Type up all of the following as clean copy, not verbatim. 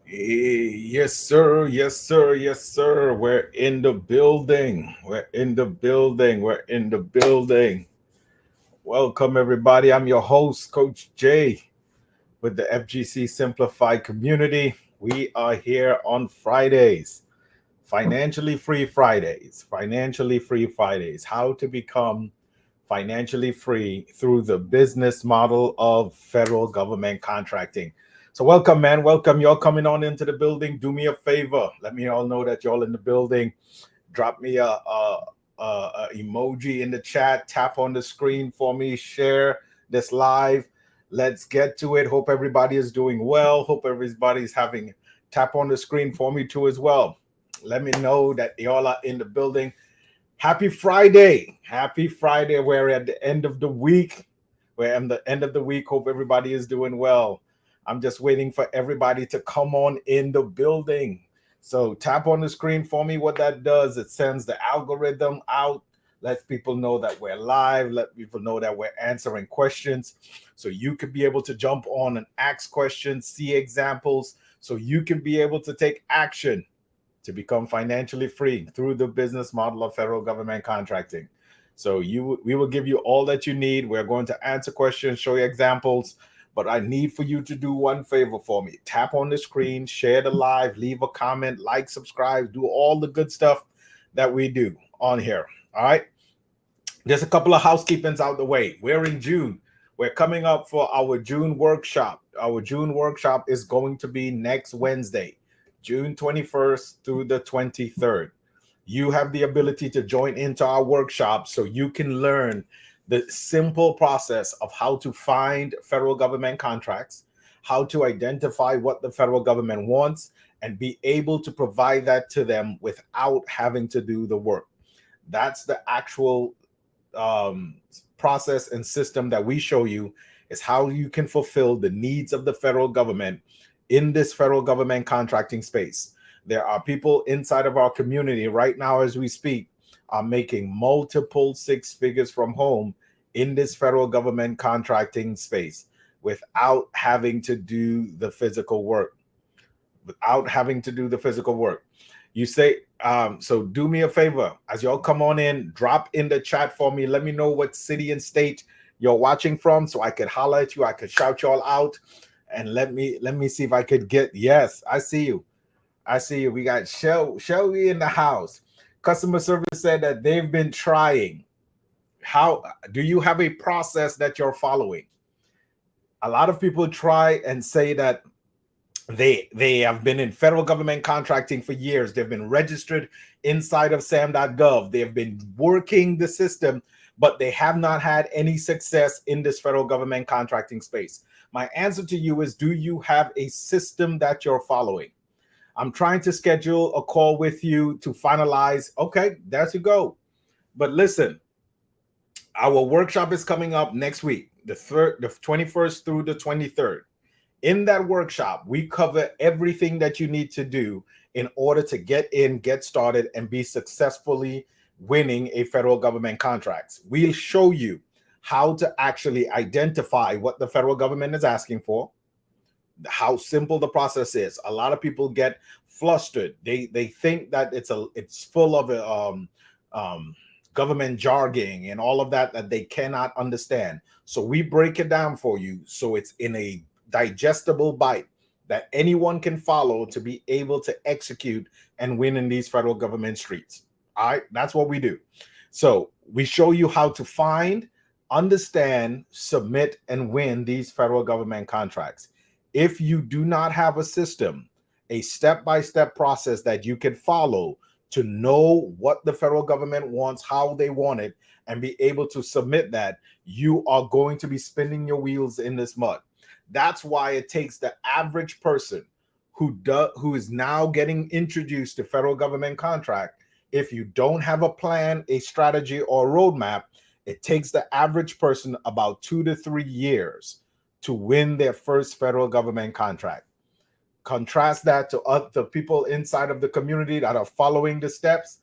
Yes, sir. Yes, sir. Yes, sir. We're in the building. We're in the building. We're in the building. Welcome, everybody. I'm your host, Coach Jay, with the FGC Simplified Community. We are here on Fridays, financially free Fridays, financially free Fridays. How to become financially free through the business model of federal government contracting. So welcome, man. Welcome. Y'all coming on into the building. Do me a favor. Let me all know that y'all in the building. Drop me a emoji in the chat. Tap on the screen for me. Share this live. Let's get to it. Hope everybody is doing well. Hope everybody's having tap on the screen for me too as well. Let me know that y'all are in the building. Happy Friday. Happy Friday. We're at the end of the week. We're at the end of the week. Hope everybody is doing well. I'm just waiting for everybody to come on in the building. So tap on the screen for me. What that does, it sends the algorithm out, lets people know that we're live, let people know that we're answering questions. So you could be able to jump on and ask questions, see examples, so you can be able to take action to become financially free through the business model of federal government contracting. So we will give you all that you need. We're going to answer questions, show you examples, but I need for you to do one favor for me. Tap on the screen, share the live, leave a comment, like, subscribe, do all the good stuff that we do on here. All right. There's a couple of housekeepings out the way. We're in June. We're coming up for our June workshop. Our June workshop is going to be next Wednesday, June 21st through the 23rd. You have the ability to join into our workshop so you can learn the simple process of how to find federal government contracts, how to identify what the federal government wants, and be able to provide that to them without having to do the work. That's the actual um, process and system that we show you, is how you can fulfill the needs of the federal government in this federal government contracting space. There are people inside of our community right now as we speak are making multiple six figures from home in this federal government contracting space without having to do the physical work. Without having to do the physical work. You say, so do me a favor as y'all come on in, drop in the chat for me. Let me know what city and state you're watching from so I could holler at you. I could shout y'all out, and let me see if I could get. Yes, I see you. I see you. We got Shelby in the house. Customer service said that they've been trying. How do you have a process that you're following? A lot of people try and say that they have been in federal government contracting for years. They've been registered inside of sam.gov. They have been working the system, but they have not had any success in this federal government contracting space. My answer to you is, do you have a system that you're following? I'm trying to schedule a call with you to finalize. Okay, there you go. But listen, our workshop is coming up next week, the 21st through the 23rd. In that workshop, we cover everything that you need to do in order to get in, get started, and be successfully winning a federal government contract. We'll show you how to actually identify what the federal government is asking for, how simple the process is. A lot of people get flustered. They think that it's full of government jargon and all of that they cannot understand. So we break it down for you so it's in a digestible bite that anyone can follow to be able to execute and win in these federal government streets. All right, that's what we do. So we show you how to find, understand, submit, and win these federal government contracts. If you do not have a system, a step-by-step process that you can follow to know what the federal government wants, how they want it, and be able to submit that, you are going to be spinning your wheels in this mud. That's why it takes the average person who is now getting introduced to federal government contract. If you don't have a plan, a strategy, or a roadmap, it takes the average person about 2 to 3 years to win their first federal government contract. Contrast that to other people inside of the community that are following the steps.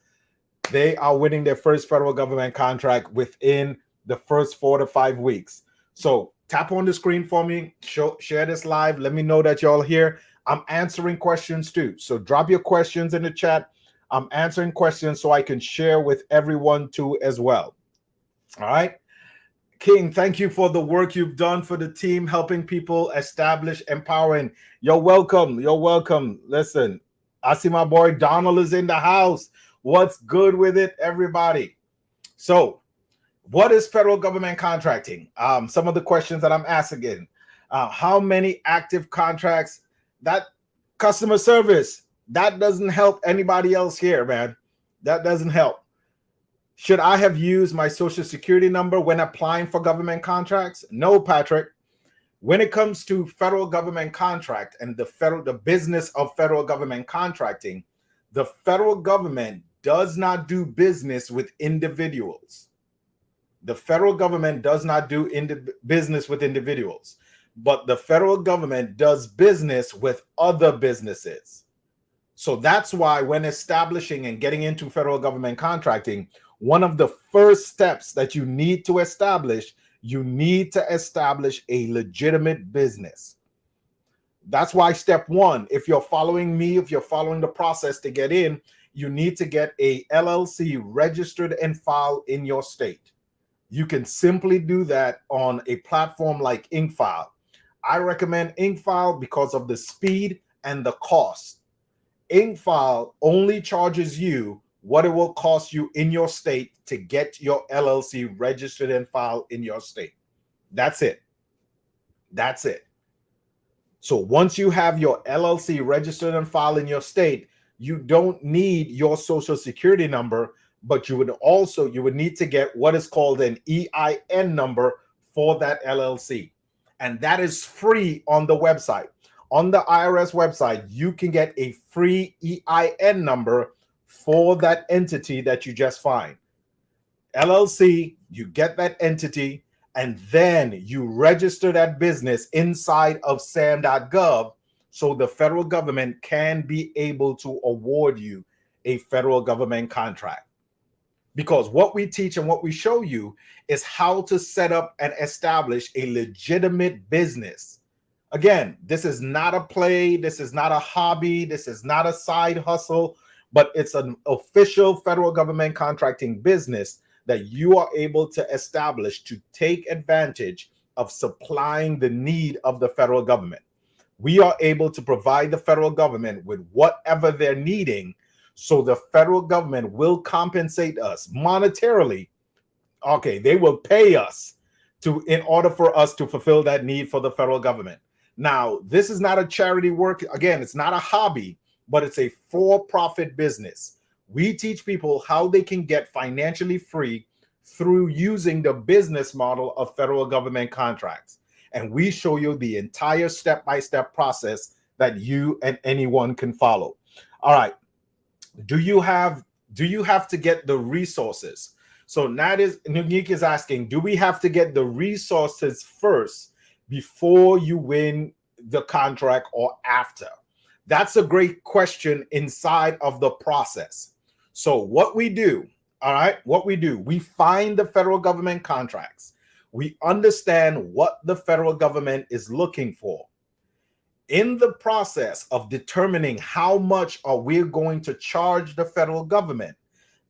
They are winning their first federal government contract within the first 4 to 5 weeks. So Tap on the screen for me. Share this live. Let me know that y'all here. I'm answering questions too. So drop your questions in the chat. I'm answering questions so I can share with everyone too as well. All right. King, thank you for the work you've done for the team, helping people establish, empowering. You're welcome. You're welcome. Listen, I see my boy Donald is in the house. What's good with it, everybody? So, what is federal government contracting? Some of the questions that I'm asking. How many active contracts? That customer service, that doesn't help anybody else here, man. That doesn't help. Should I have used my social security number when applying for government contracts? No, Patrick. When it comes to federal government contract and the business of federal government contracting, the federal government does not do business with individuals. The federal government does not do business with individuals, but the federal government does business with other businesses. So that's why when establishing and getting into federal government contracting, one of the first steps that you need to establish, you need to establish a legitimate business. That's why step one, if you're following me, if you're following the process to get in, you need to get a LLC registered and filed in your state. You can simply do that on a platform like InkFile. I recommend InkFile because of the speed and the cost. InkFile only charges you what it will cost you in your state to get your LLC registered and filed in your state. That's it. That's it. So once you have your LLC registered and filed in your state, you don't need your social security number, but you would need to get what is called an EIN number for that LLC. And that is free on the website. On the IRS website, you can get a free EIN number for that entity that you just find. LLC, you get that entity, and then you register that business inside of SAM.gov so the federal government can be able to award you a federal government contract. Because what we teach and what we show you is how to set up and establish a legitimate business. Again, this is not a play, this is not a hobby, this is not a side hustle, but it's an official federal government contracting business that you are able to establish to take advantage of supplying the need of the federal government. We are able to provide the federal government with whatever they're needing, so the federal government will compensate us monetarily. Okay, they will pay us in order for us to fulfill that need for the federal government. Now, this is not a charity work. Again, it's not a hobby, but it's a for-profit business. We teach people how they can get financially free through using the business model of federal government contracts. And we show you the entire step-by-step process that you and anyone can follow. All right. Do you have to get the resources? So Nunique is asking, do we have to get the resources first before you win the contract or after? That's a great question inside of the process. So what we do, we find the federal government contracts. We understand what the federal government is looking for. In the process of determining how much are we going to charge the federal government,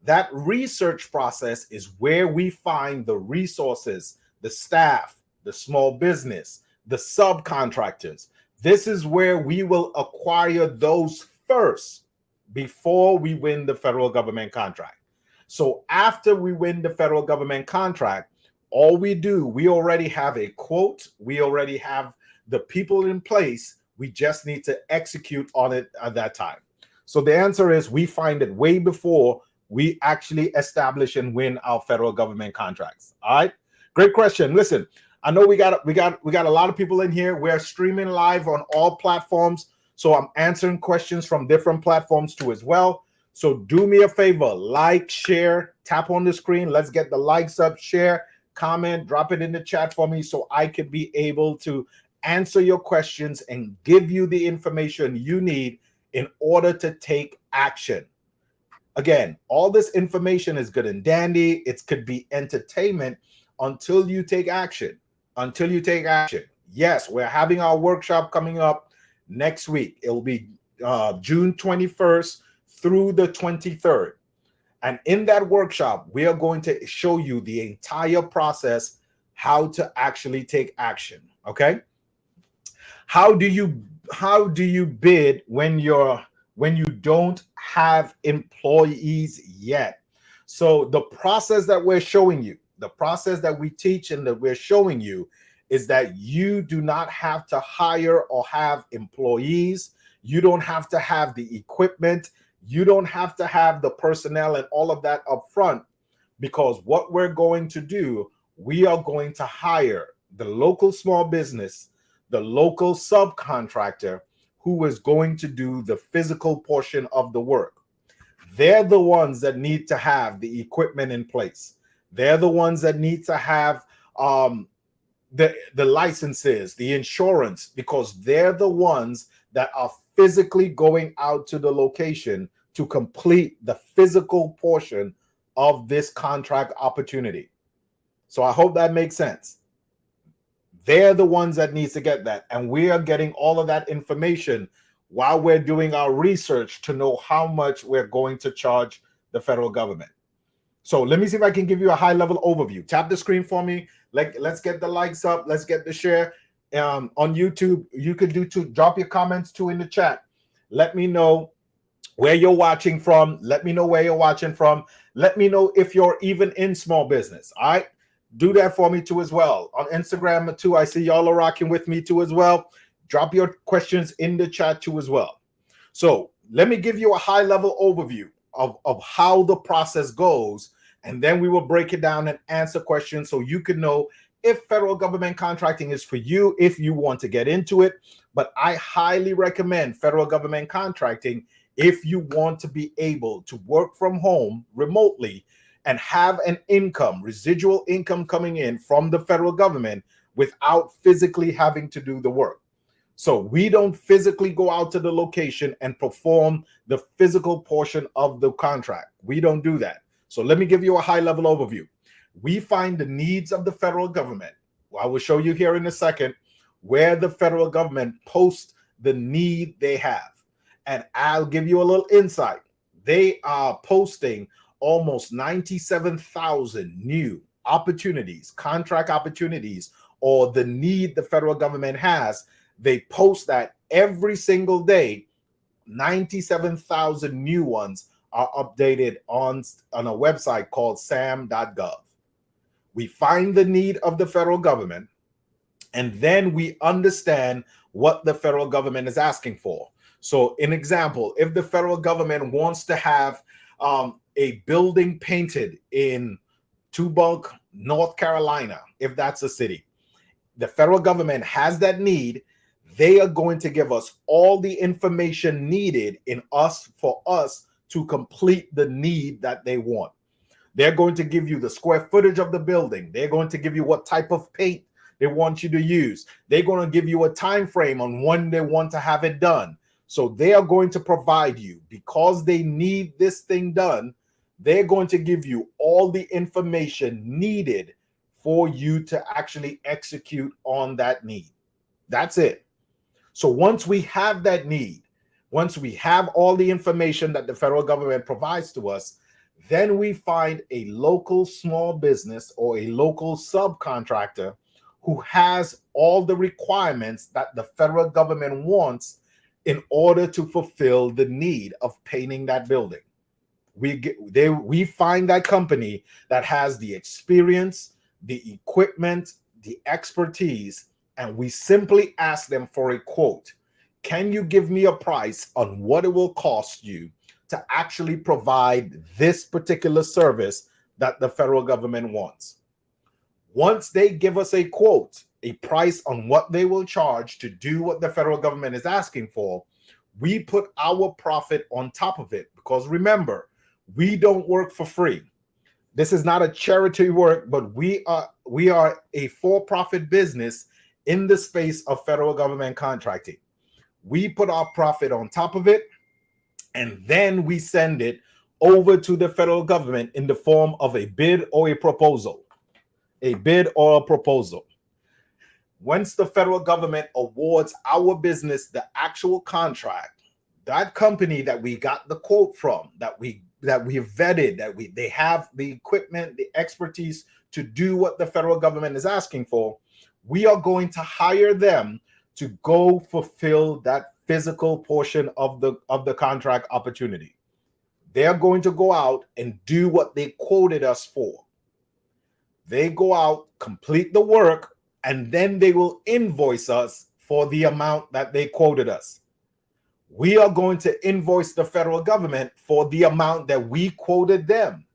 that research process is where we find the resources, the staff, the small business, the subcontractors. This is where we will acquire those first before we win the federal government contract. So after we win the federal government contract, all we do, we already have a quote, we already have the people in place. We just need to execute on it at that time. So the answer is we find it way before we actually establish and win our federal government contracts. All right, great question. Listen, I know we got a lot of people in here. We're streaming live on all platforms, so I'm answering questions from different platforms too as well. So do me a favor, like, share, tap on the screen. Let's get the likes up, share, comment, drop it in the chat for me so I can be able to answer your questions and give you the information you need in order to take action. Again, all this information is good and dandy. It could be entertainment until you take action. until you take action. Yes, we're having our workshop coming up next week. It will be June 21st through the 23rd. And in that workshop, we are going to show you the entire process, how to actually take action. Okay. How do you bid when you don't have employees yet? So the process that we're showing you, the process that we teach and that we're showing you is that you do not have to hire or have employees. You don't have to have the equipment. You don't have to have the personnel and all of that up front, because what we're going to do, we are going to hire the local small business, the local subcontractor who is going to do the physical portion of the work. They're the ones that need to have the equipment in place. They're the ones that need to have the licenses, the insurance, because they're the ones that are physically going out to the location to complete the physical portion of this contract opportunity. So I hope that makes sense. They're the ones that needs to get that. And we are getting all of that information while we're doing our research to know how much we're going to charge the federal government. So let me see if I can give you a high level overview. Tap the screen for me. Let's get the likes up. Let's get the share. On YouTube, you could do too. Drop your comments too in the chat. Let me know where you're watching from. Let me know where you're watching from. Let me know if you're even in small business. All right. Do that for me too as well. On Instagram too, I see y'all are rocking with me too as well. Drop your questions in the chat too as well. So let me give you a high level overview of how the process goes, and then we will break it down and answer questions so you can know if federal government contracting is for you, if you want to get into it. But I highly recommend federal government contracting if you want to be able to work from home remotely and have an income, residual income coming in from the federal government without physically having to do the work. So we don't physically go out to the location and perform the physical portion of the contract. We don't do that. So let me give you a high level overview. We find the needs of the federal government. I will show you here in a second where the federal government posts the need they have. And I'll give you a little insight. They are posting almost 97,000 new opportunities, contract opportunities, or the need the federal government has. They post that every single day. 97,000 new ones are updated on a website called sam.gov. We find the need of the federal government, and then we understand what the federal government is asking for. So, an example, if the federal government wants to have a building painted in Tubuck, North Carolina, if that's a city, the federal government has that need. They are going to give us all the information needed for us to complete the need that they want. They're going to give you the square footage of the building. They're going to give you what type of paint they want you to use. They're going to give you a time frame on when they want to have it done. So they are going to provide you, because they need this thing done, they're going to give you all the information needed for you to actually execute on that need. That's it. So once we have that need, once we have all the information that the federal government provides to us, then we find a local small business or a local subcontractor who has all the requirements that the federal government wants in order to fulfill the need of painting that building. We find that company that has the experience, the equipment, the expertise, and we simply ask them for a quote. Can you give me a price on what it will cost you to actually provide this particular service that the federal government wants? Once they give us a quote, a price on what they will charge to do what the federal government is asking for, we put our profit on top of it. Because remember, we don't work for free. This is not a charity work, but we are a for-profit business in the space of federal government contracting. We put our profit on top of it, and then we send it over to the federal government in the form of a bid or a proposal. A bid or a proposal. Once the federal government awards our business the actual contract, that company that we got the quote from, that we vetted, they have the equipment, the expertise to do what the federal government is asking for, we are going to hire them to go fulfill that physical portion of the contract opportunity. They're going to go out and do what they quoted us for. They go out, complete the work, and then they will invoice us for the amount that they quoted us. We are going to invoice the federal government for the amount that we quoted them.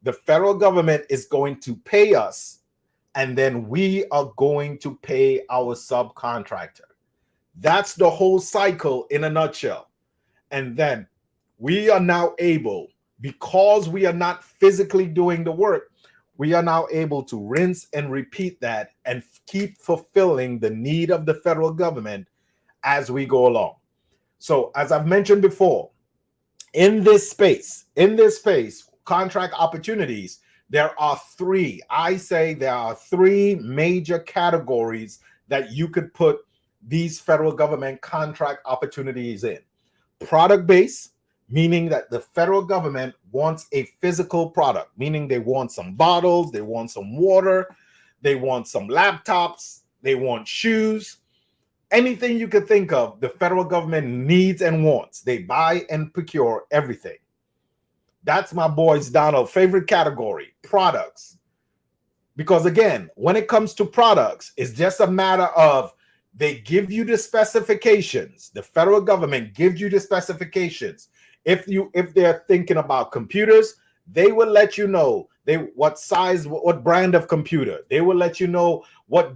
The federal government is going to pay us, and then we are going to pay our subcontractor. That's the whole cycle in a nutshell. And then we are now able, because we are not physically doing the work, we are now able to rinse and repeat that and keep fulfilling the need of the federal government as we go along. So as I've mentioned before, in this space, contract opportunities, there are three major categories that you could put these federal government contract opportunities in. Product-based, meaning that the federal government wants a physical product, meaning they want some bottles, they want some water, they want some laptops, they want shoes. Anything you could think of, the federal government needs and wants. They buy and procure everything. That's my boys Donald's favorite category, products. Because again, when it comes to products, it's just a matter of they give you the specifications. The federal government gives you the specifications. If they're thinking about computers, they will let you know what size, what brand of computer. They will let you know what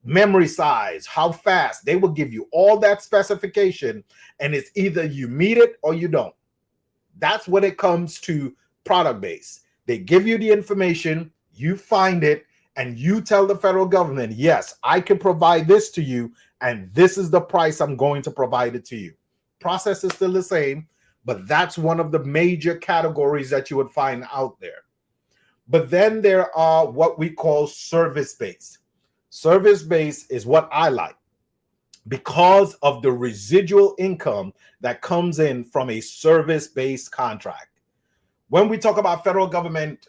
memory size, how fast. They will give you all that specification, and it's either you meet it or you don't. That's when it comes to product base. They give you the information, you find it, and you tell the federal government, yes, I can provide this to you, and this is the price I'm going to provide it to you. Process is still the same, but that's one of the major categories that you would find out there. But then there are what we call service-based. Service-based is what I like because of the residual income that comes in from a service-based contract. When we talk about federal government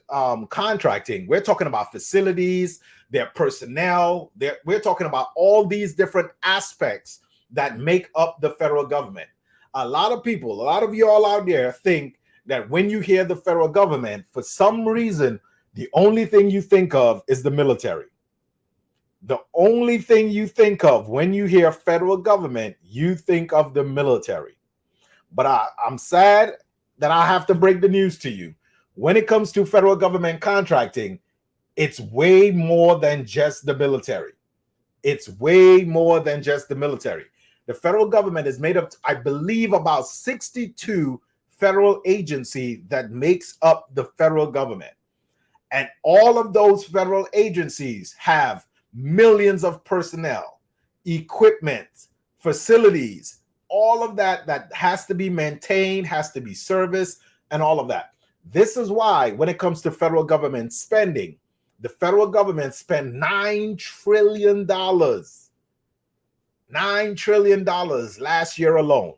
contracting, we're talking about facilities, their personnel, we're talking about all these different aspects that make up the federal government. A lot of people, a lot of you all out there think that when you hear the federal government, for some reason, the only thing you think of is the military. The only thing you think of when you hear federal government, you think of the military. But I'm sad that I have to break the news to you. When it comes to federal government contracting, it's way more than just the military. It's way more than just the military. The federal government is made up, I believe, about 62 federal agencies that makes up the federal government. And all of those federal agencies have millions of personnel, equipment, facilities, all of that has to be maintained, has to be serviced, and all of that. This is why when it comes to federal government spending, the federal government spent $9 trillion. $9 trillion last year alone.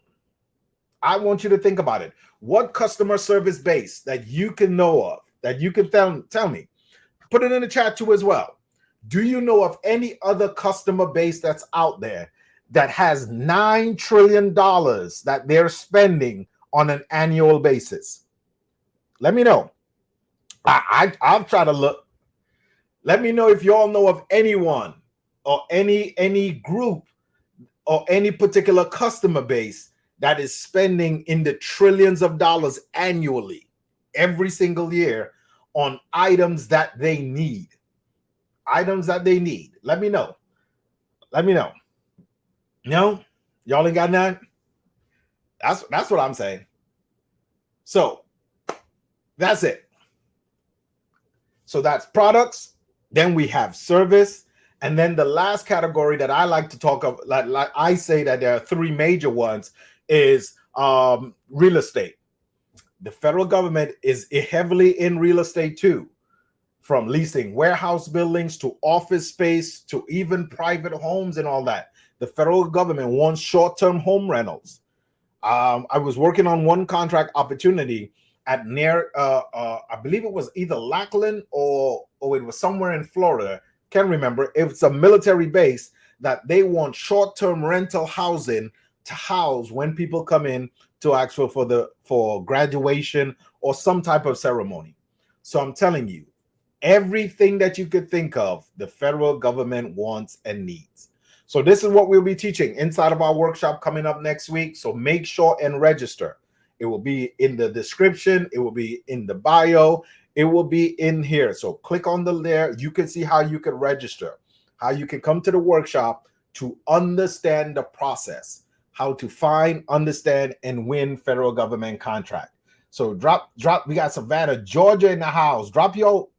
I want you to think about it. What customer service base that you can know of, that you can tell me, put it in the chat too as well. Do you know of any other customer base that's out there that has $9 trillion that they're spending on an annual basis? Let me know. I'll try to look. Let me know if you all know of anyone or any group or any particular customer base that is spending in the trillions of dollars annually, every single year, on items that they need. Items that they need. Let me know. Let me know. No? Y'all ain't got none? That's what I'm saying. So, that's it. So that's products. Then we have service. And then the last category that I like to talk of, like I say that there are three major ones, is real estate. The federal government is heavily in real estate too. from leasing warehouse buildings to office space to even private homes and all that. The federal government wants short-term home rentals. I was working on one contract opportunity at near, I believe it was either Lackland or it was somewhere in Florida. Can't remember. It's a military base that they want short-term rental housing to house when people come in to actual for graduation or some type of ceremony. So I'm telling you, everything that you could think of, the federal government wants and needs. So this is what we'll be teaching inside of our workshop coming up next week. So make sure and register. It will be in the description. It will be in the bio. It will be in here. So click on there. You can see how you can register, how you can come to the workshop to understand the process, how to find, understand, and win federal government contract. So drop. We got Savannah, Georgia in the house. Drop your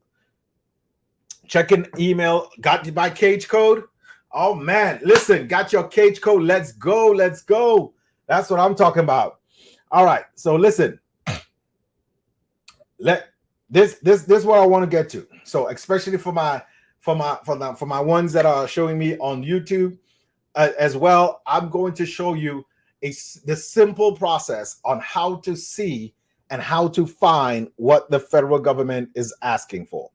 check-in email. Got you by cage code. Oh man, listen, got your cage code. Let's go. Let's go. That's what I'm talking about. All right. So listen. This is what I want to get to. So especially for my ones that are showing me on YouTube as well, I'm going to show you the simple process on how to see and how to find what the federal government is asking for.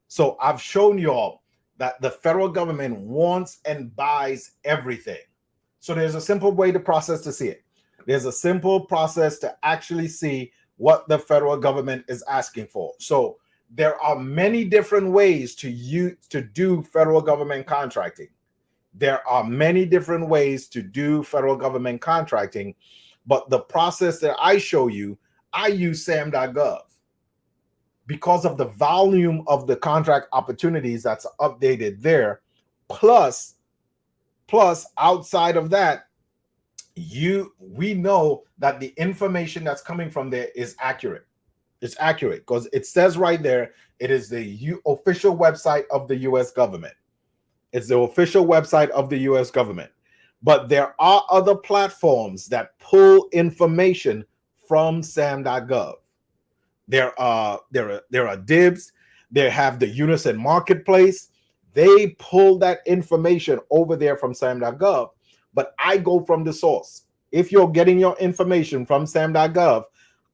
So I've shown you all that the federal government wants and buys everything. So there's a simple way to process to see it. There's a simple process to actually see what the federal government is asking for. So there are many different ways to do federal government contracting. There are many different ways to do federal government contracting, but the process that I show you, I use SAM.gov. Because of the volume of the contract opportunities that's updated there, plus outside of that, we know that the information that's coming from there is accurate. It's accurate because it says right there, it is the official website of the U.S. government. It's the official website of the U.S. government. But there are other platforms that pull information from SAM.gov. There are DIBS. They have the Unison Marketplace. They pull that information over there from SAM.gov, but I go from the source. If you're getting your information from SAM.gov,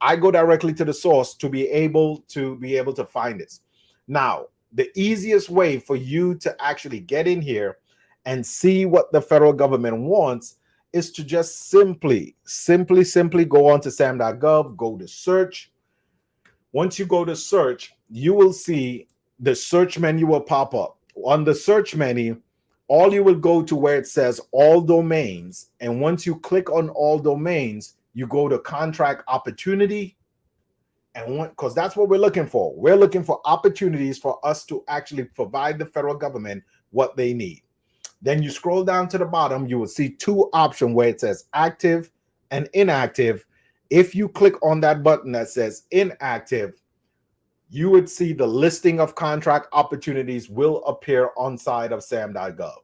I go directly to the source to be able to find this. Now, the easiest way for you to actually get in here and see what the federal government wants is to just simply go on to SAM.gov, go to search. Once you go to search, you will see the search menu will pop up. On the search menu, all you will go to where it says all domains. And once you click on all domains, you go to contract opportunity. And because that's what we're looking for. We're looking for opportunities for us to actually provide the federal government what they need. Then you scroll down to the bottom, you will see two options where it says active and inactive. If you click on that button that says inactive, you would see the listing of contract opportunities will appear on side of SAM.gov.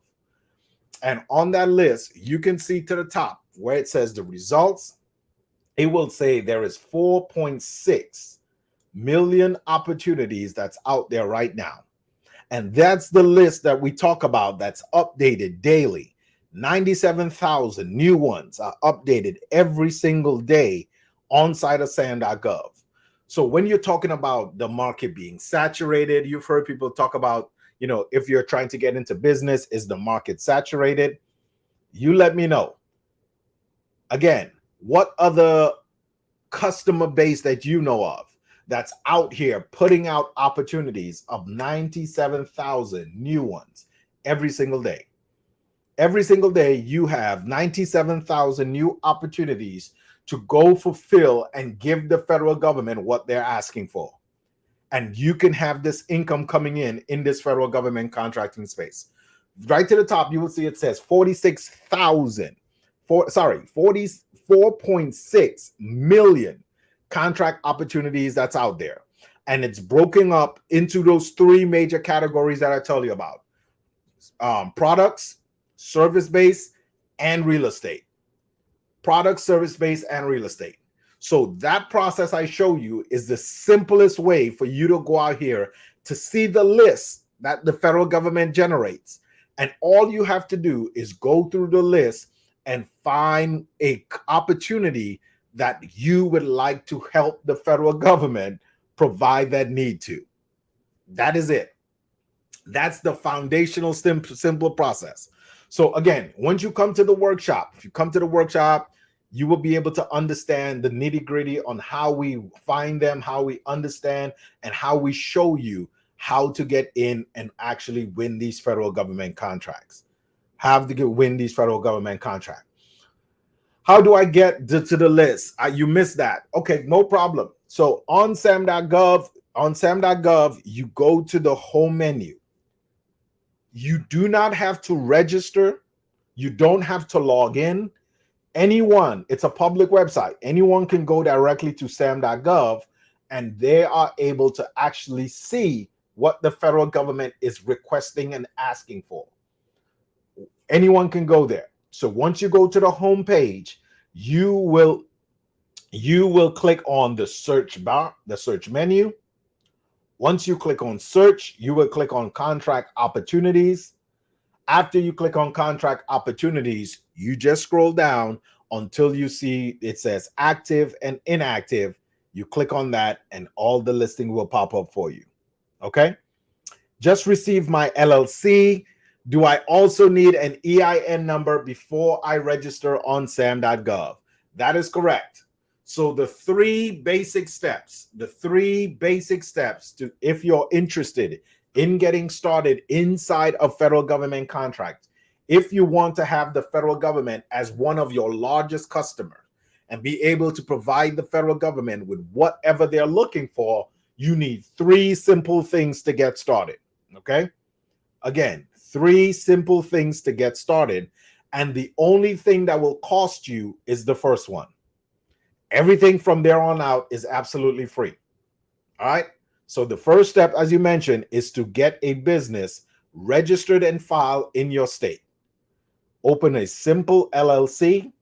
And on that list, you can see to the top where it says the results. It will say there is 4.6 million opportunities that's out there right now. And that's the list that we talk about that's updated daily. 97,000 new ones are updated every single day on site of SAM.gov. So when you're talking about the market being saturated, you've heard people talk about, if you're trying to get into business, is the market saturated? You let me know. Again, what other customer base that you know of that's out here putting out opportunities of 97,000 new ones every single day? Every single day, you have 97,000 new opportunities to go fulfill and give the federal government what they're asking for. And you can have this income coming in this federal government contracting space. Right to the top, you will see it says 44.6 million contract opportunities that's out there. And it's broken up into those three major categories that I tell you about. Products, service-based, and real estate. Product, service-based, and real estate. So that process I show you is the simplest way for you to go out here to see the list that the federal government generates. And all you have to do is go through the list and find a opportunity that you would like to help the federal government provide that need to. That is it. That's the foundational simple process. So again, once you come to the workshop, if you come to the workshop, you will be able to understand the nitty-gritty on how we find them, how we understand, and how we show you how to get in and actually win these federal government contracts. Win these federal government contracts. How do I get to the list? You missed that. Okay, no problem. So on SAM.gov, you go to the home menu. You do not have to register. You don't have to log in. Anyone, it's a public website. Anyone can go directly to SAM.gov and they are able to actually see what the federal government is requesting and asking for. Anyone can go there. So once you go to the home page, you will click on the search bar, the search menu. Once you click on search, you will click on contract opportunities. After you click on contract opportunities, you just scroll down until you see it says active and inactive. You click on that and all the listing will pop up for you. Okay. Just received my LLC. Do I also need an EIN number before I register on SAM.gov? That is correct. So the three basic steps to, if you're interested in getting started inside of federal government contracts, if you want to have the federal government as one of your largest customers and be able to provide the federal government with whatever they're looking for, you need three simple things to get started. Okay. Again, three simple things to get started. And the only thing that will cost you is the first one. Everything from there on out is absolutely free. All right. So the first step, as you mentioned, is to get a business registered and filed in your state. Open a simple LLC.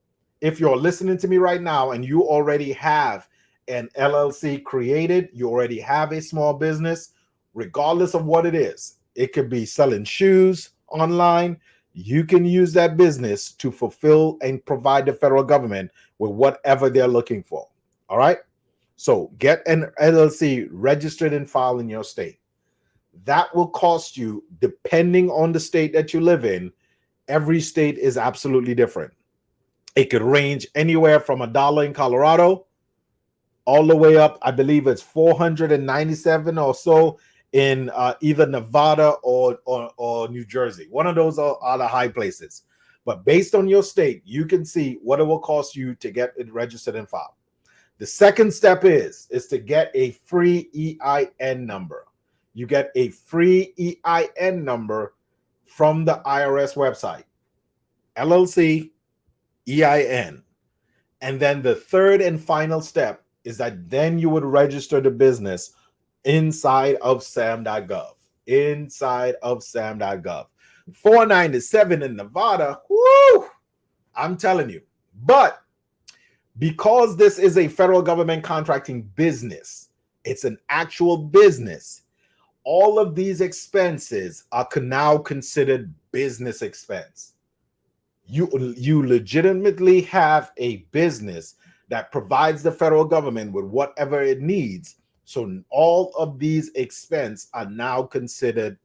If you're listening to me right now and you already have an LLC created, you already have a small business, regardless of what it is. It could be selling shoes online. You can use that business to fulfill and provide the federal government with whatever they're looking for. All right. So get an LLC registered and filed in your state. That will cost you, depending on the state that you live in. Every state is absolutely different. It could range anywhere from $1 in Colorado all the way up, I believe it's 497 or so in either Nevada or New Jersey. One of those are the high places. But based on your state, you can see what it will cost you to get it registered and filed. The second step is to get a free EIN number. You get a free EIN number from the IRS website. LLC, EIN. And then the third and final step is that then you would register the business inside of SAM.gov. Inside of SAM.gov. 497 in Nevada. Woo! I'm telling you. But because this is a federal government contracting business, it's an actual business. All of these expenses are now considered business expense. You legitimately have a business that provides the federal government with whatever it needs. So all of these expenses are now considered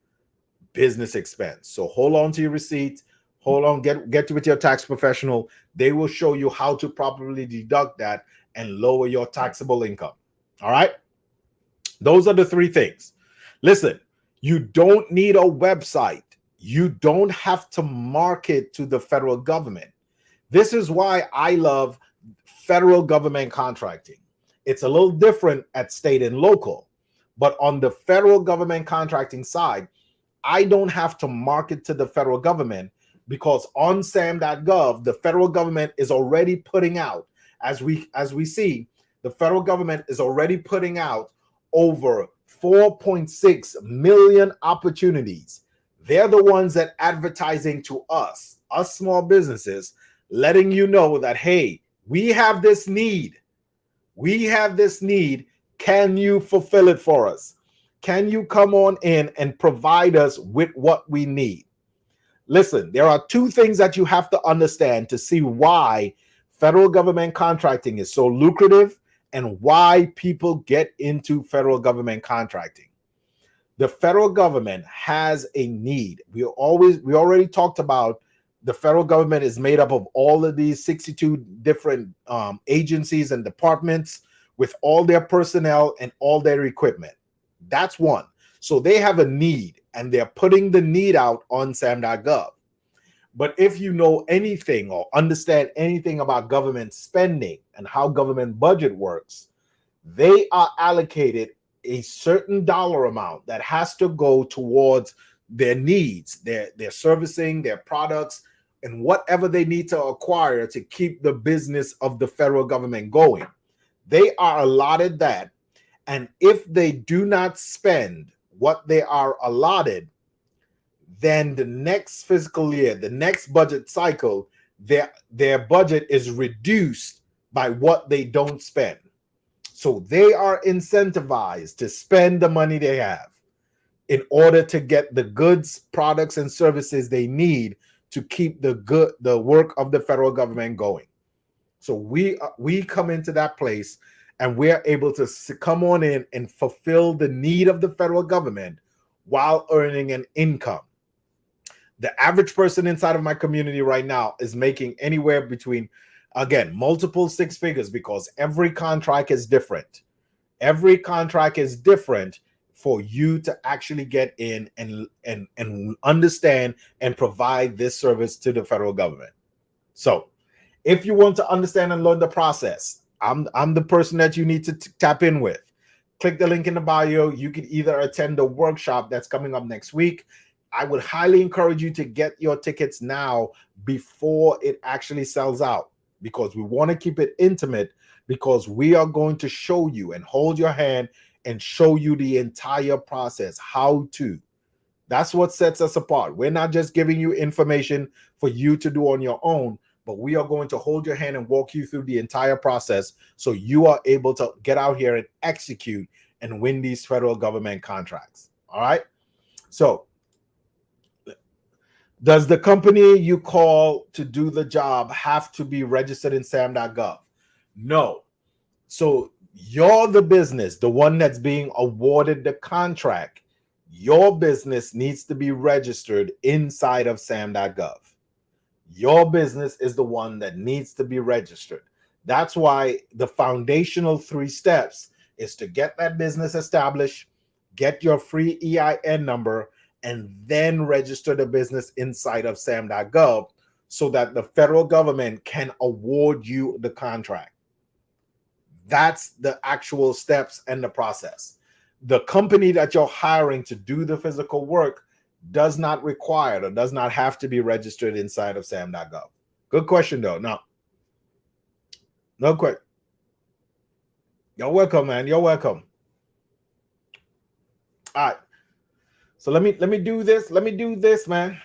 business expense. So hold on to your receipts. Hold on, get with your tax professional. They will show you how to properly deduct that and lower your taxable income. All right. Those are the three things. Listen, you don't need a website. You don't have to market to the federal government. This is why I love federal government contracting. It's a little different at state and local, but on the federal government contracting side, I don't have to market to the federal government because on SAM.gov, the federal government is already putting out, as we see, the federal government is already putting out over 4.6 million opportunities. They're the ones that advertising to us small businesses, letting you know that, hey, we have this need. We have this need. Can you fulfill it for us? Can you come on in and provide us with what we need? Listen, there are two things that you have to understand to see why federal government contracting is so lucrative and why people get into federal government contracting. The federal government has a need. We already talked about the federal government is made up of all of these 62 different agencies and departments with all their personnel and all their equipment. That's one. So they have a need and they're putting the need out on SAM.gov. But if you know anything or understand anything about government spending and how government budget works, they are allocated a certain dollar amount that has to go towards their needs, their servicing, their products, and whatever they need to acquire to keep the business of the federal government going. They are allotted that. And if they do not spend what they are allotted, then the next fiscal year, the next budget cycle, their budget is reduced by what they don't spend. So they are incentivized to spend the money they have in order to get the goods, products, and services they need to keep the work of the federal government going. So we come into that place and we're able to come on in and fulfill the need of the federal government while earning an income. The average person inside of my community right now is making anywhere between, again, multiple six figures, because every contract is different. Every contract is different for you to actually get in and understand and provide this service to the federal government. So if you want to understand and learn the process, I'm the person that you need to tap in with. Click the link in the bio. You can either attend the workshop that's coming up next week. I would highly encourage you to get your tickets now before it actually sells out, because we want to keep it intimate, because we are going to show you and hold your hand and show you the entire process, how to. That's what sets us apart. We're not just giving you information for you to do on your own, but we are going to hold your hand and walk you through the entire process so you are able to get out here and execute and win these federal government contracts. All right? So, does the company you call to do the job have to be registered in SAM.gov? No. So you're the business, the one that's being awarded the contract. Your business needs to be registered inside of SAM.gov. Your business is the one that needs to be registered. That's why the foundational 3 steps is to get that business established, get your free EIN number, and then register the business inside of SAM.gov so that the federal government can award you the contract. That's the actual steps and the process. The company that you're hiring to do the physical work does not require or does not have to be registered inside of SAM.gov. Good question, though. No question. You're welcome, man. You're welcome. All right. So let me do this. Let me do this, man.